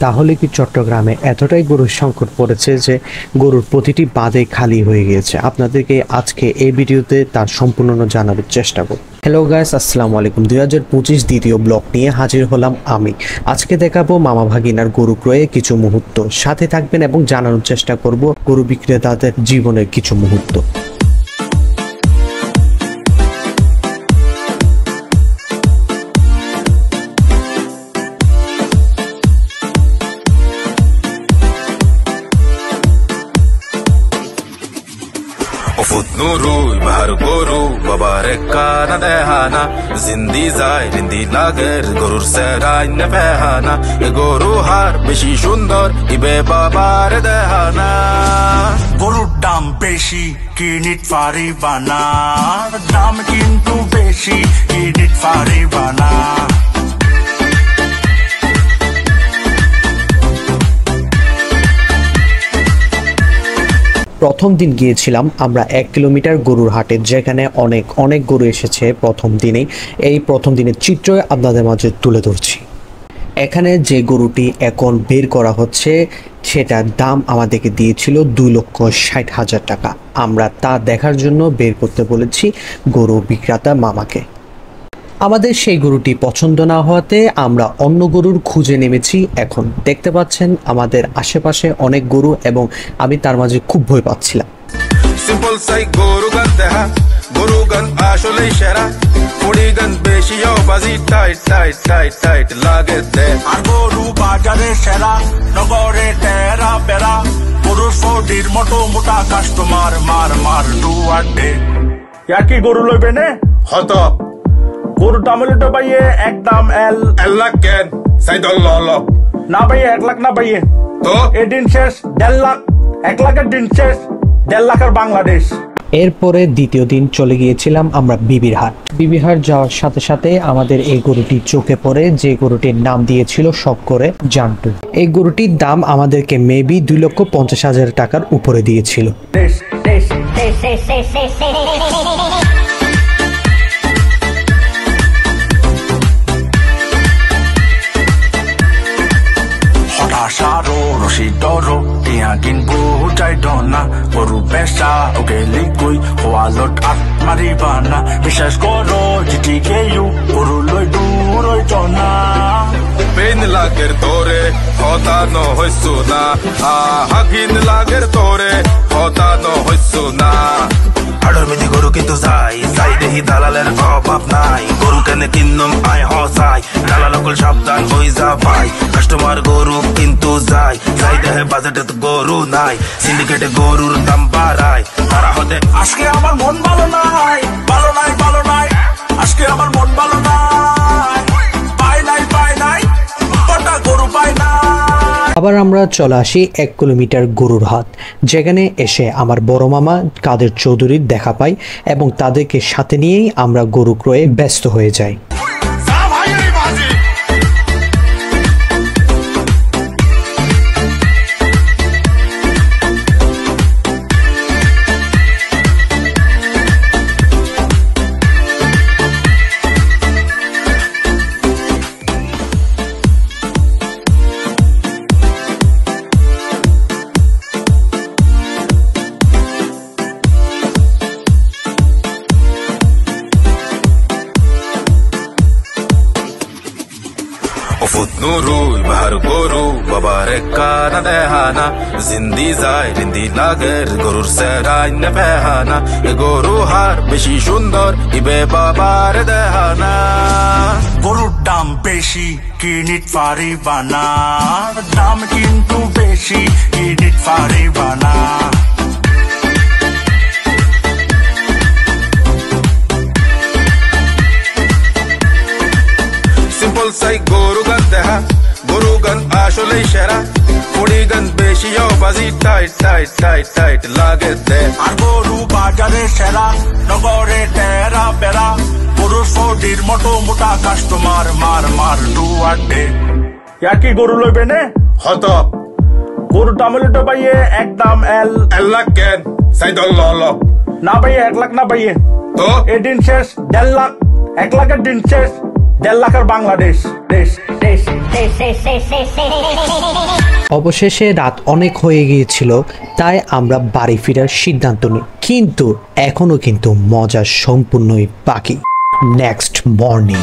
তাহলে কি চট্টগ্রামে এতটাই গরুর সংকট পড়েছে যে গরুর প্রতিটি বাঁধে খালি হয়ে গিয়েছে? আপনাদেরকে আজকে এই ভিডিওতে তার সম্পূর্ণ জানানোর চেষ্টা করব। হ্যালো গাইস, আসসালামু আলাইকুম। 2025 দ্বিতীয় ব্লগ নিয়ে হাজির হলাম আমি। আজকে দেখাবো মামা ভাগিনার গরু ক্রয়ে কিছু মুহূর্ত। সাথে থাকবেন এবং জানানোর চেষ্টা করব গরু বিক্রেতাদের জীবনের কিছু মুহূর্ত। Nurul bahar goru babarek kana dehana zindi zai rindi lager gorur serai ne behana e goru har beshi sundor ibe babar dehana gorur dam beshi kinit fari bana dam kintu beshi kinit fari bana প্রথম দিন গিয়েছিলাম আমরা 1 kilometre গরুর হাটে, যেখানে অনেক গরু এসেছে প্রথম দিনেই। এই প্রথম দিনের চিত্র আপনাদের মাঝে তুলে ধরছি। এখানে যে গরুটি এখন বের করা হচ্ছে সেটার দাম আমাদেরকে দিয়েছিল 2,60,000 টাকা। আমরা তা দেখার জন্য বের করতে বলেছি গরু বিক্রেতা মামাকে। আমাদের সেই গরুটি পছন্দ না হওয়াতে আমরা অন্য গরুর খুঁজে নেমেছি। এখন দেখতে পাচ্ছেন আমাদের আশেপাশে অনেক গরু এবং আমি তার মাঝে খুব ভয় পাচ্ছিলাম। সিম্পল সাই গরু গান দেখা গরু গান আসলেই সেরা পড়ি গান বেশি বাজি টাইট টাইট টাইট টাইট লাগে দে আর গরু বাজারে সেরা নগরে তেরা বেরা গরুর ফটির মোটো মোটা কাস্টমার মার মার ডুয়াডে কি গরু লইবে নে হত গরু টামলিটো পাইয়ে একদম এল লাখ কেন সাইদল ল না পাইয়ে 1 লাখ না পাইয়ে তো এই দিন শেষ 1.5 লাখ 1 লাখের দিন শেষ 1.5 লাখের বাংলাদেশ। এরপরে দ্বিতীয় দিন চলে গিয়েছিলাম আমরা বিবির হাট। বিবির হাট যাওয়ার সাথে সাথে আমাদের এই গরুটি চোখে পড়ে, যে গরুটির নাম দিয়েছিল শখ করে জান্টু। এই গরুটির দাম আমাদেরকে মেবি 2,50,000 টাকার উপরে দিয়েছিল। Sharo roshi doro tia kin bu chai dona goru besha oke likui hoalot at maribana bishas koro jitikeyu goru loi duroi jona পেন লাগের তোরে হতা ন হইছো না হাগিন লাগের তোরে হতা ন হইছো না হাড়র মিদি গরু কিন্তু যাই দেহি দালালের অভাব নাই গরু কেনে কিন্নম আয় হসাই দালাল সকল সাবধান হই যা ভাই কাস্টমার গরু কিন্তু যাই দেহে বাজেটে তো গরু নাই সিন্ডিকেটে গরুর দাম বাড়ায় তারা হতে আজকে আমার মন ভালো নাই আজকে আমার মন ভালো নাই পাই নাই কটা গরু পাই না। আবার আমরা চলে আসি 1 কিলোমিটার গরুর হাট, যেখানে এসে আমার বড় মামা কাদের চৌধুরীর দেখা পাই এবং তাদেরকে সাথে নিয়েই আমরা গরু ক্রয়ে ব্যস্ত হয়ে যাই। Nurul bahar goru babarek kana dehana zindi zai rindi lager gorur serai ne behana e goru har beshi sundor ibe babar dehana গরুর দাম বেশি কিনিট ফারি বানা দাম কিন্তু বেশি কিনিট ফারি বানা সিম্পল সাই গরু গান দেখা গরু গান আসলেই সেরা পড়ি গান বেশি বাজি টাইট টাইট টাইট টাইট লাগে দে আর গরু বাজারে সেরা নগরে তেরা বেরা গরুর ফটির মোটো মোটা কাস্টমার মার মার ডুয়াডে কি গরু লইবে নে হত গরু টামলিটো পাইয়ে একদম এল লাখ কেন সাইদল ল না পাইয়ে 1 লাখ না পাইয়ে তো এই দিন শেষ 1.5 লাখ 1 লাখের দিন শেষ 1.5 লাখের বাংলাদেশ দেশ দেশ অবশেষে রাত অনেক হয়ে গিয়েছিল, তাই আমরা বাড়ি ফেরার সিদ্ধান্ত নিই, কিন্তু এখনো কিন্তু মজা সম্পূর্ণই বাকি। Next morning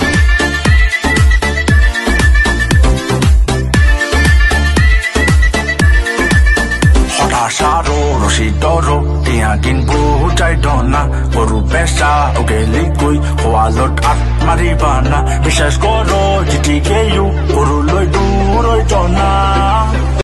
Sharo, Roshi Doro, Tiangin Bu, Jaidona, Guru Besha, Ogelikui, Hualot at Maribana, Bishash Goro, GTKU, Guru Loidu, Roidona.